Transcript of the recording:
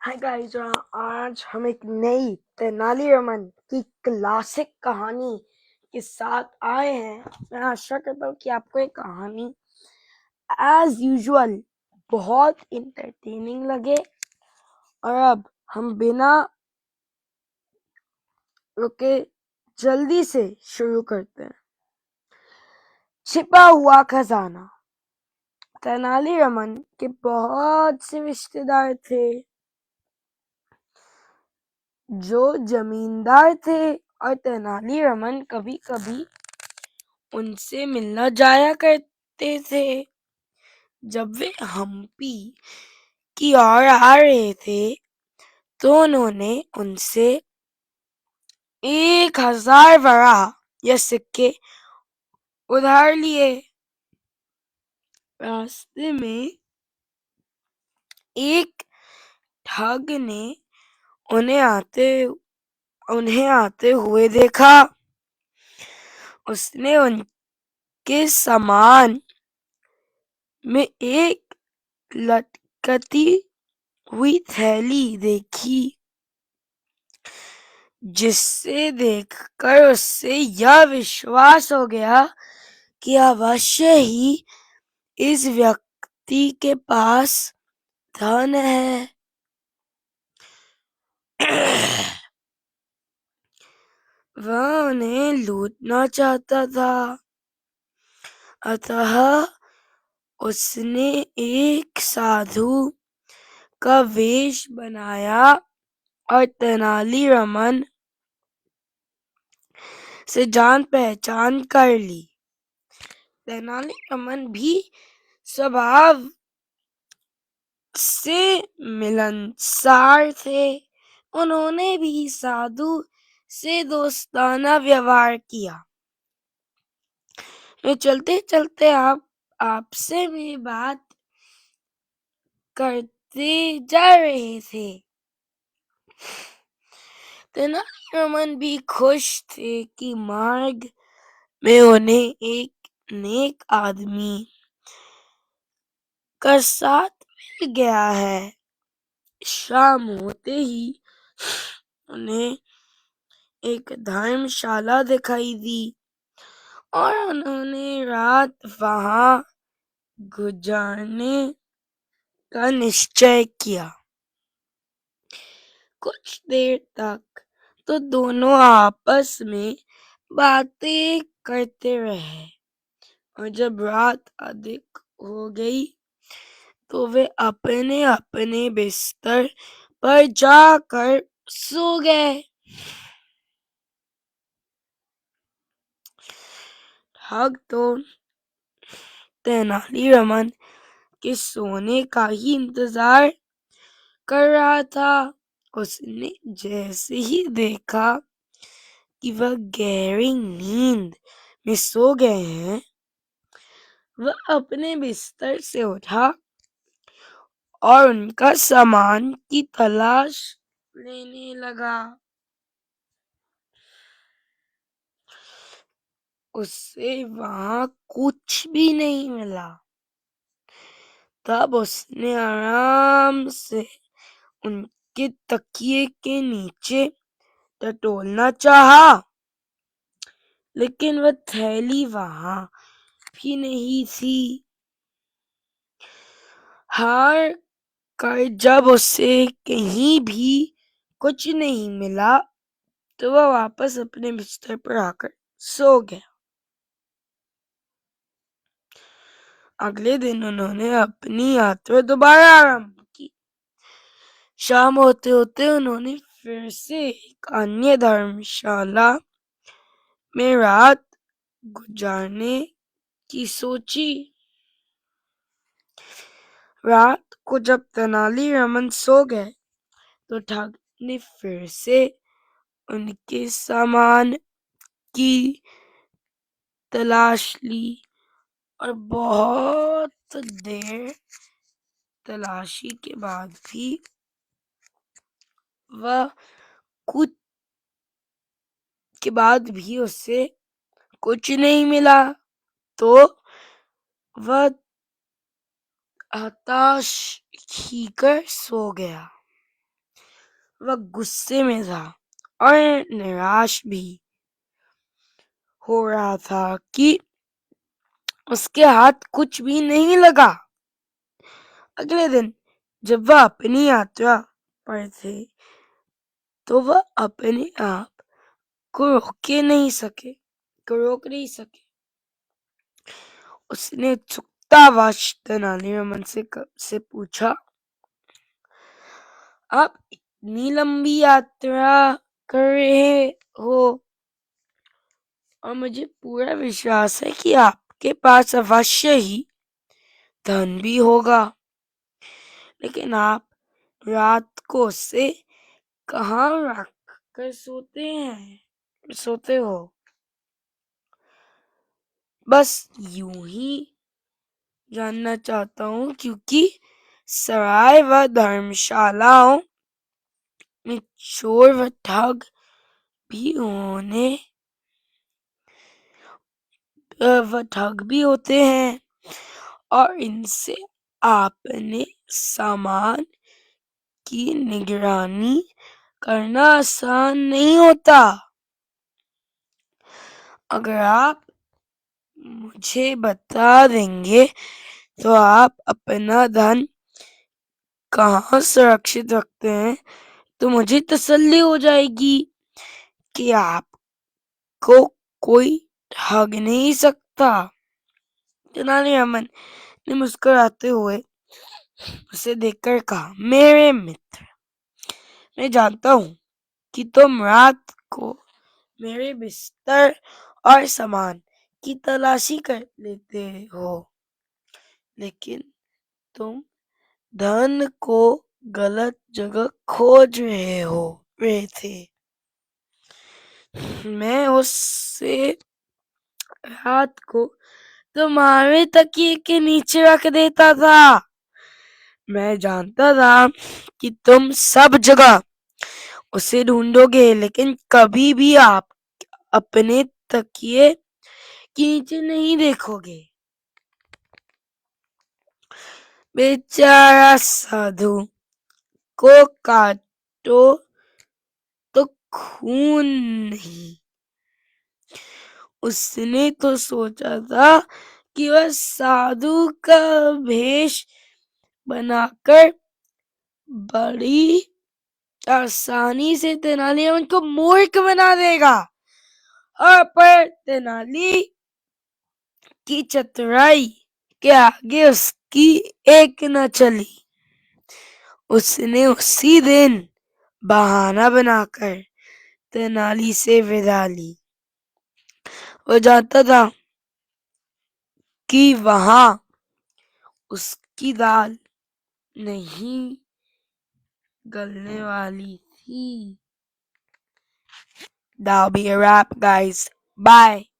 Hi guys, आज हम एक नई तेनालीरामन की क्लासिक कहानी के साथ आए हैं। मैं आशा करता हूँ कि आपको ये कहानी एज यूजुअल बहुत इंटरटेनिंग लगे। और अब हम बिना रुके जल्दी से शुरू करते हैं। छिपा हुआ खजाना। तेनालीरामन के बहुत से रिश्तेदार थे जो जमींदार थे, और तेनालीरामन कभी कभी उनसे मिलना जाया करते थे। जब वे हम्पी की ओर आ रहे थे तो उन्होंने उनसे 1,000 वरा या सिक्के उधार लिए। रास्ते में एक ठग ने उन्हें आते हुए देखा। उसने उनके सामान में एक लटकती हुई थैली देखी, जिससे देखकर उससे यह विश्वास हो गया कि अवश्य ही इस व्यक्ति के पास धन है। वह उन्हें लूटना चाहता था, अतः उसने एक साधु का वेश बनाया और तेनालीरामन से जान पहचान कर ली। तेनालीरामन भी स्वभाव से मिलनसार थे। उन्होंने भी साधु से दोस्ताना व्यवहार किया। मैं चलते चलते आपसे भी बात करते जा रहे थे। तेनालीरामन भी खुश थे कि मार्ग में उन्हें एक नेक आदमी का साथ मिल गया है। शाम होते ही उन्हें एक धर्मशाला दिखाई दी और उन्होंने रात वहां गुजारने का निश्चय किया। कुछ देर तक तो दोनों आपस में बातें करते रहे, और जब रात अधिक हो गई तो वे अपने अपने बिस्तर पर जाकर सो गए। ठग तो तेनालीरामन के सोने का ही इंतजार कर रहा था। उसने जैसे ही देखा कि वह गहरी नींद में सो गए हैं, वह अपने बिस्तर से उठा और उनका सामान की तलाश लेने लगा। उसे वहां कुछ भी नहीं मिला। तब उसने आराम से उनके तकिए के नीचे टटोलना चाहा, लेकिन वह थैली वहां भी नहीं थी। हार कर जब उसे कहीं भी कुछ नहीं मिला तो वह वापस अपने बिस्तर पर आकर सो गया। अगले दिन उन्होंने अपनी यात्रा दोबारा आरंभ की। शाम होते होते उन्होंने फिर से एक अन्य धर्मशाला में रात गुजारने की सोची। रात को जब तेनालीरामन सो गए तो ठग ने फिर से उनके सामान की तलाश ली, और बहुत देर तलाशी के बाद भी वह कुछ उसे कुछ नहीं मिला। तो वह हताश होकर सो गया। वह गुस्से में था और निराश भी हो रहा था कि उसके हाथ कुछ भी नहीं लगा। अगले दिन जब वह अपनी यात्रा पर थे तो वह अपने आप को रोक नहीं सके। उसने चुकतावश तेनालीरामन से पूछा, आप इतनी लंबी यात्रा कर रहे हो और मुझे पूरा विश्वास है कि आपके पास अवश्य ही धन भी होगा, लेकिन आप रात को उसे कहाँ रख कर सोते हो? बस यूं ही जानना चाहता हूँ, क्योंकि सराय व धर्मशालाओं में चोर व ठग भी होते हैं और इनसे आपने सामान की निगरानी करना आसान नहीं होता। अगर आप मुझे बता देंगे तो आप अपना धन कहाँ सुरक्षित रखते हैं तो मुझे तसल्ली हो जाएगी कि आपको कोई ठग नहीं सकता। तेनालीरामन ने मुस्कुराते हुए उसे देखकर कहा, मेरे मित्र, मैं जानता हूँ कि तुम रात को मेरे बिस्तर और सामान की तलाशी कर लेते हो, लेकिन तुम धन को गलत जगह खोज रहे थे। मैं उससे रात को तुम्हारे तकिए के नीचे रख देता था। मैं जानता था कि तुम सब जगह उसे ढूंढोगे, लेकिन कभी भी आप अपने तकिए के नीचे नहीं देखोगे। बेचारा साधु को काटो तो खून नहीं। उसने तो सोचा था कि वह साधु का भेष बनाकर बड़ी आसानी से तेनालीरामन को मूर्ख बना देगा, और पर तेनाली की चतुराई के आगे उसकी एक न चली। उसने उसी दिन बहाना बनाकर तेनाली से विदा ली। वो जानता था कि वहां उसकी दाल नहीं गलने वाली थी। That'll be a wrap, guys. Bye.